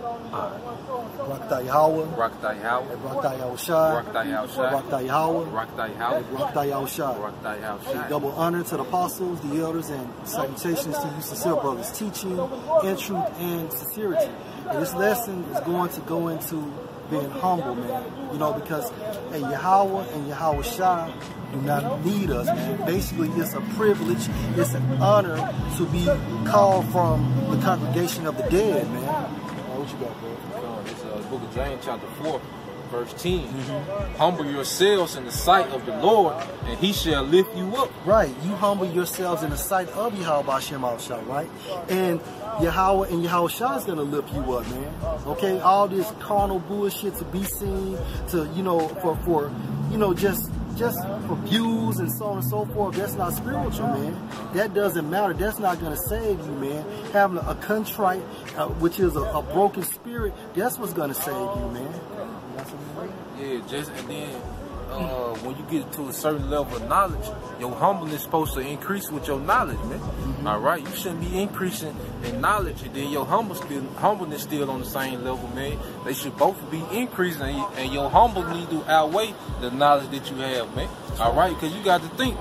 Rakta Yahweh. Rakta Yahweh. Rakta Yahushua. Rakta Yahushua. Rakta Yahweh. Rakta Yahweh. Rakta Yahushua. Rakta Yahushua. Double honor to the apostles, the elders, and salutations to you sincere brothers, teaching in truth and sincerity. And this lesson is going to go into being humble, man. You know, because Yahweh and Yahushua do not need us, man. Basically, it's a privilege, it's an honor to be called from the congregation of the dead, man. What you got, bro? It's the book of James, chapter 4, verse 10. Humble yourselves in the sight of the Lord, and he shall lift you up. Right. You humble yourselves in the sight of Yahweh Hashem Al-Shah, right? And Yahweh and Yahushua is going to lift you up, man. Okay? All this carnal bullshit to be seen, to, you know, for you know, just for views and so on and so forth, that's not spiritual, man. That doesn't matter. That's not going to save you, man. Having a contrite, which is a broken spirit, that's what's going to save you, man. Yeah, just and then when you get to a certain level of knowledge, your humbleness is supposed to increase with your knowledge, man. All right, you shouldn't be increasing in knowledge and then your humbleness still on the same level, man. They should both be increasing, and your humbleness need to outweigh the knowledge that you have, man. All right, because you got to think,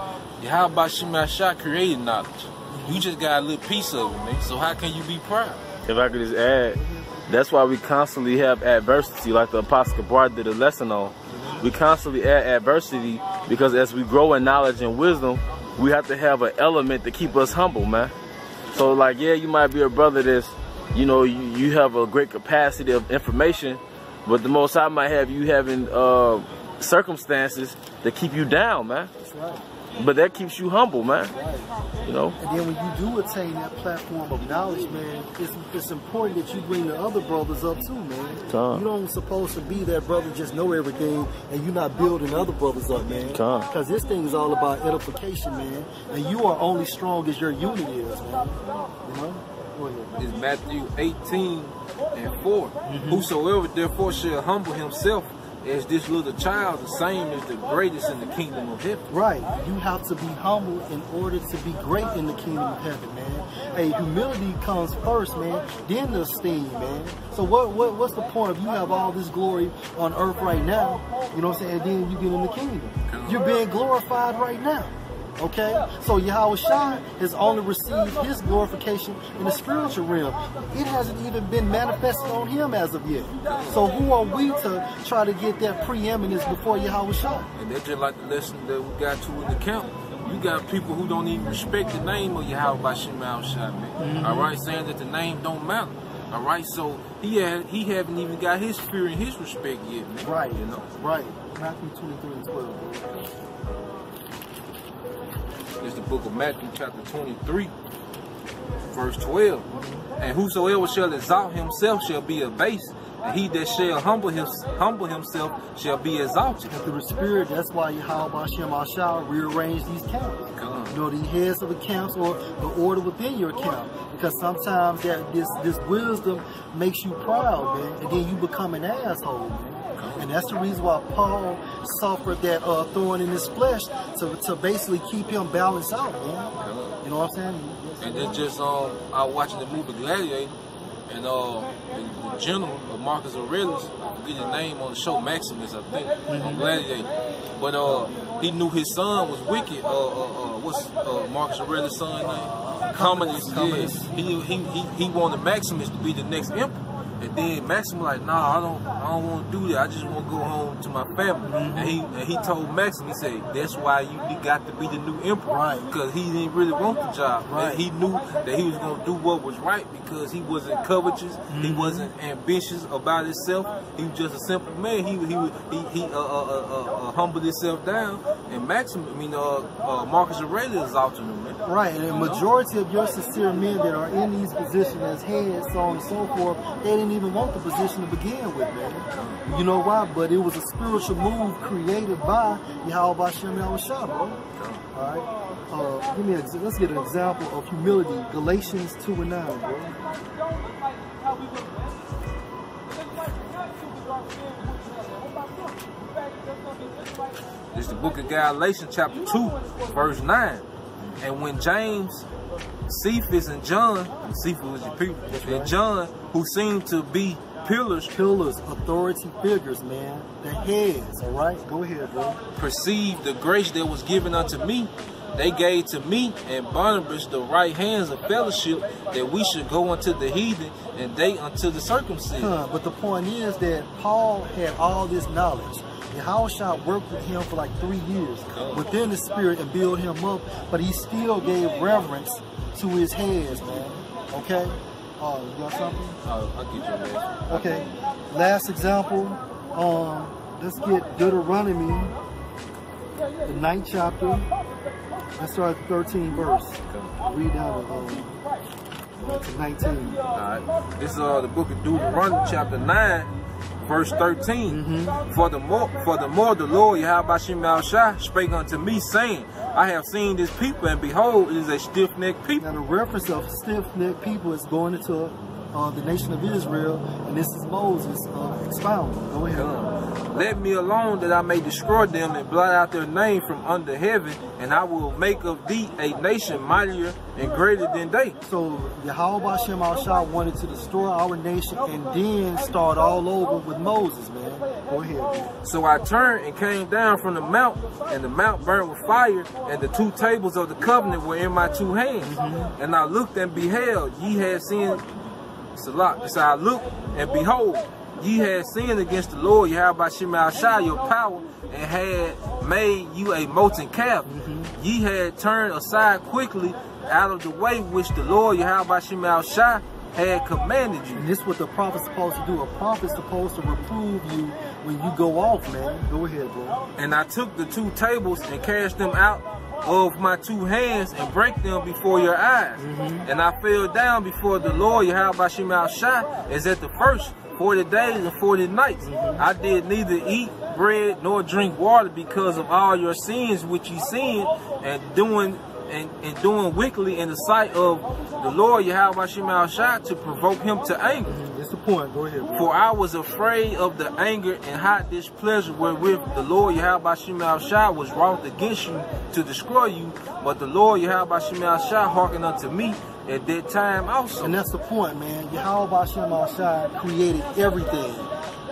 how about Shemashah created knowledge? You just got a little piece of it, man. So how can you be proud? If I could just add, that's why we constantly have adversity, like the Apostle Gabar did a lesson on. We constantly add adversity because as we grow in knowledge and wisdom, we have to have an element to keep us humble, man. So like, yeah, you might be a brother that's, you know, you have a great capacity of information, but the Most High might have you having circumstances that keep you down, man. That's right. But that keeps you humble, man. Right. You know? And then when you do attain that platform of knowledge, man, it's important that you bring the other brothers up too, man. You don't supposed to be that brother just know everything and you're not building other brothers up, man. Because this thing is all about edification, man. And you are only strong as your unit is, man. You know? Go ahead. It's Matthew 18:4. Whosoever therefore shall humble himself as this little child, the same as the greatest in the kingdom of heaven. Right. You have to be humble in order to be great in the kingdom of heaven, man. Hey, humility comes first, man, then the esteem, man. So what's the point of you have all this glory on earth right now, you know what I'm saying, and then you get in the kingdom? You're being glorified right now. Okay? So Yahushua has only received his glorification in the spiritual realm. It hasn't even been manifested on him as of yet. So who are we to try to get that preeminence before Yahushua? And that's just like the lesson that we got to in the camp. You got people who don't even respect the name of Yahweh Bashem Al-Shah, man. All right? Saying that the name don't matter. All right? So he haven't even got his fear and his respect yet, man. Right. You know? Right. Matthew 23:12. It's the book of Matthew chapter 23, verse 12. And whosoever shall exalt himself shall be abased, and he that shall humble himself shall be exalted. And through the Spirit, that's why Yahweh Hashem Al-Shah rearranged these camps. You know, the heads of the camps or the order within your camp. Because sometimes this wisdom makes you proud, man, and then you become an asshole, man. And that's the reason why Paul suffered that thorn in his flesh to basically keep him balanced out, man. You know what I'm saying? And then just I was watching the movie Gladiator, and the general of Marcus Aurelius, I forget his name on the show, Maximus, I think, on Gladiator. But he knew his son was wicked. What's Marcus Aurelius' son's name? Commodus. Yeah. He wanted Maximus to be the next emperor. And then Maximus like, nah, I don't want to do that. I just want to go home to my family. And he told Maximus, he said, that's why you got to be the new emperor. Right. Because he didn't really want the job. Right. And he knew that he was going to do what was right because he wasn't covetous. He wasn't ambitious about himself. He was just a simple man. He humbled himself down. And Marcus Aurelius exalted him, man. Right. And the majority of your sincere men that are in these positions as heads, so on and so forth, they didn't even want the position to begin with, man. You know why? But it was a spiritual move created by Yahweh Bashem Yahushua, bro. Alright? Let's get an example of humility. Galatians 2:9, bro. It's the book of Galatians chapter 2, verse 9. And when James, Cephas, and John, Cephas was your people, and John, who seemed to be pillars, authority figures, man, the heads, all right? Go ahead, bro. perceived the grace that was given unto me, they gave to me and Barnabas the right hands of fellowship, that we should go unto the heathen and they unto the circumcision. But the point is that Paul had all this knowledge. Yahushua worked with him for like 3 years within the spirit and build him up, but he still gave reverence to his heads, man. Okay? You got something? I'll get you, man. Okay. Last example. Let's get Deuteronomy, the 9th chapter. Let's start at the 13th verse. Read down to 19. Alright. This is the book of Deuteronomy, chapter 9, verse 13. For the more the Lord Yahweh Shai spake unto me, saying, I have seen this people, and behold, it is a stiff-necked people. Now the reference of stiff-necked people is going into the nation of Israel, and this is Moses expounding. Go ahead. Let me alone, that I may destroy them and blot out their name from under heaven, and I will make of thee a nation mightier and greater than they. So Yahweh Shem Al-Shah wanted to destroy our nation and then start all over with Moses, man. Go ahead, man. So I turned and came down from the mount, and the mount burned with fire, and the 2 tables of the covenant were in my 2 hands. And I looked and beheld, ye had sinned. So I looked and behold, ye had sinned against the Lord Yahweh Shem Al-Shah, your power, and had made you a molten calf. Ye had turned aside quickly out of the way which the Lord Yahweh Shem Al-Shah had commanded you. And this is what the prophet's supposed to do. A prophet's supposed to reprove you when you go off, man. Go ahead, bro. And I took the 2 tables and cast them out of my 2 hands and break them before your eyes. And I fell down before the Lord Yahweh Shem Al-Shah as at the first 40 days and 40 nights. I did neither eat bread nor drink water because of all your sins which ye sinned and doing wickedly in the sight of the Lord Yahweh Shem Al-Shah to provoke him to anger. That's the point. Go ahead, bro. For I was afraid of the anger and hot displeasure wherewith the Lord Yahweh Shem Al-Shah was wrought against you to destroy you. But the Lord Yahweh Shem Al-Shah hearkened unto me at that time also. And that's the point, man. Yahweh Shem Al-Shah created everything.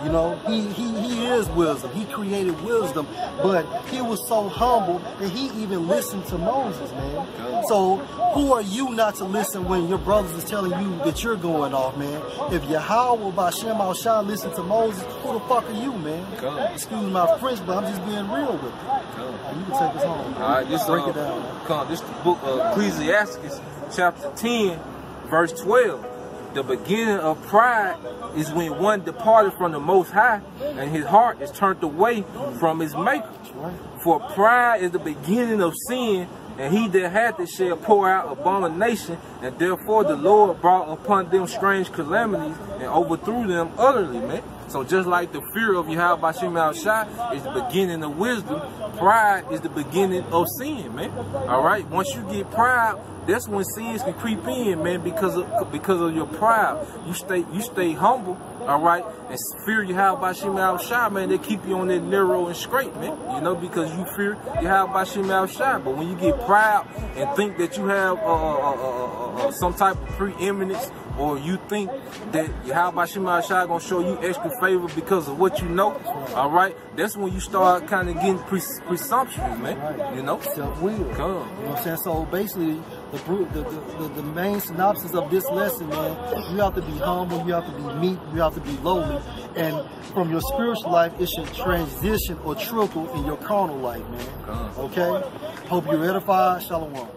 You know, he is wisdom. He created wisdom, but he was so humble that he even listened to Moses, man. So who are you not to listen when your brothers is telling you that you're going off, man? If Yahweh Shem Al-Shah listened to Moses, who the fuck are you, man? Excuse my French, but I'm just being real with you. You can take us home. All right, this break it down. This is the book of Ecclesiastes, chapter 10, verse 12. The beginning of pride is when one departed from the Most High, and his heart is turned away from his Maker. For pride is the beginning of sin, and he that hath it shall pour out abomination, and therefore the Lord brought upon them strange calamities and overthrew them utterly, man. So just like the fear of Yahweh Shem Al-Shah is the beginning of wisdom, pride is the beginning of sin, man. All right, once you get pride, that's when sins can creep in, man, because of your pride. You stay humble, all right, and fear Yahweh Shem Al-Shah, man. They keep you on that narrow and straight, man. You know, because you fear Yahweh Shem Al-Shah. But when you get proud and think that you have some type of preeminence, or you think that Yahweh Shem Al-Shah gonna show you extra favor because of what you know, all right, that's when you start kind of getting presumptuous, man. You know, self-will. You know what I'm saying? So basically, the main synopsis of this lesson, man, you have to be humble, you have to be meek, you have to be lowly, and from your spiritual life, it should transition or trickle in your carnal life, man. Okay? Hope you're edified. Shalom.